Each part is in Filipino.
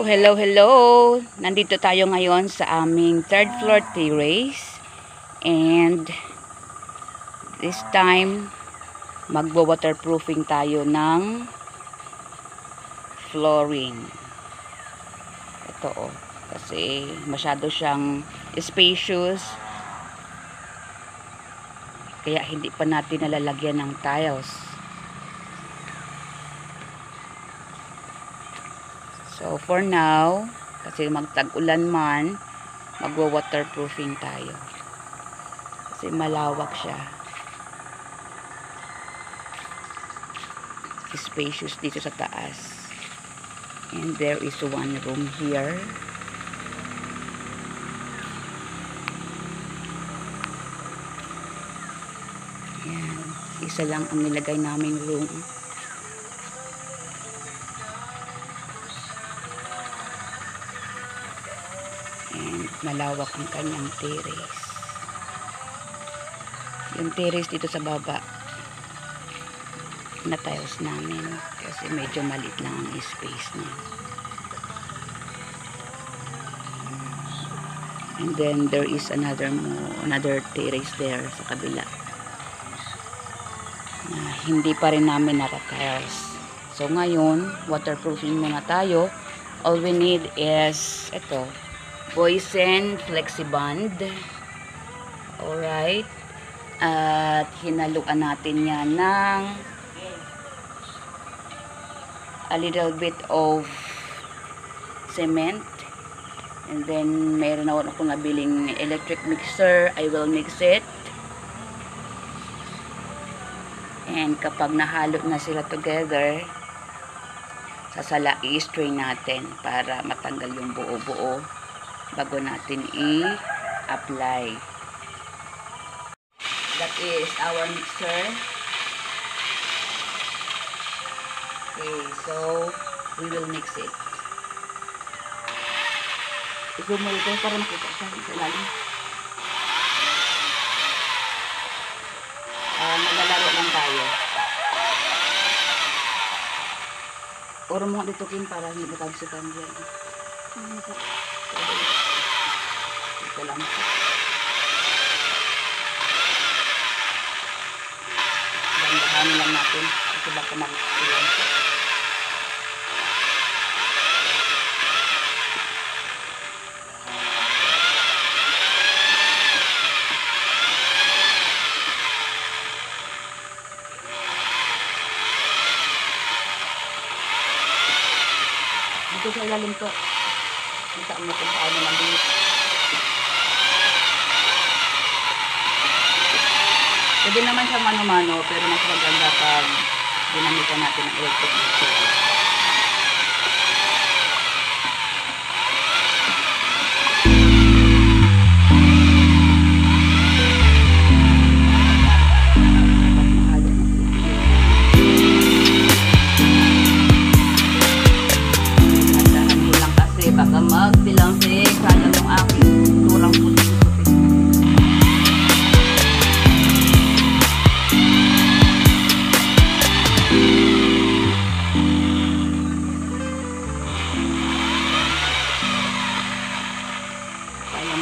So, hello, hello! Nandito tayo ngayon sa aming third floor terrace. And this time, magbo-waterproofing tayo ng flooring. Ito oh, kasi masyado siyang spacious. Kaya hindi pa natin nalalagyan ng tiles. So, for now, kasi magtag-ulan man, magwa-waterproofing tayo. Kasi malawak siya. Spacious dito sa taas. And there is one room here. Ayan. Isa lang ang nilagay naming room. And malawak ang kanyang terrace. Yung terrace dito sa baba na tiles namin kasi medyo maliit lang ang space niya. And then there is another terrace there sa kabila na hindi pa rin namin naka-tiles. So ngayon, waterproofing muna tayo. All we need is ito, Boysen Flexiband. Alright. At hinaluan natin yan ng a little bit of cement. And then, mayroon ako nabiling electric mixer. I will mix it. And kapag nahalo na sila together, i-strain natin para matanggal yung buo-buo bago natin i-apply. That is our mixer. Okay, so we will mix it. Ito mo ito para makita siya sa lalim. Naglalaro lang tayo. Oro mo dito kin para hindi matagsikan dyan. Ito lang. Dandahanin lang natin kasi baka mag-ilan siya. Dito sa ilalim to. Kita mo kung paano mabilis. Pwede naman siya mano-mano, pero mas maganda pag ginamitan natin ng electric mixer. Tandaan ko lang kasi baka magbilang sayang yung aking turang puti.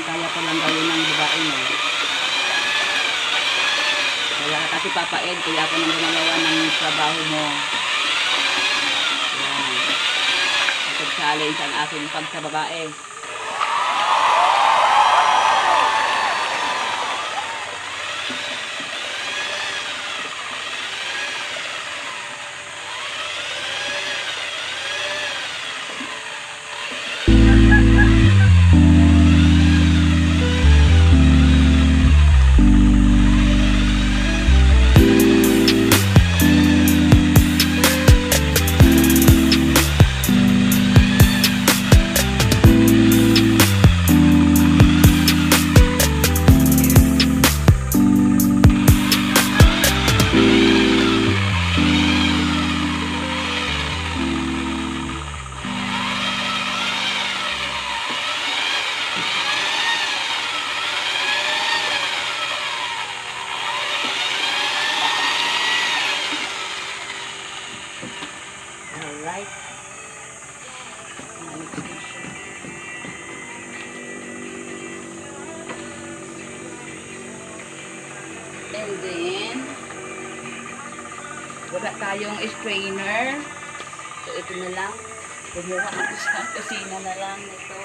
Kaya pa lang gawin ng babae mo. Kaya kasi Papa Ed, kaya ako nang gumagawa ng trabaho mo. Yan. Ito challenge ang aking pagsababae. And then, wala tayong strainer. So, ito na lang. Kumuha ako sa kusina na lang nito.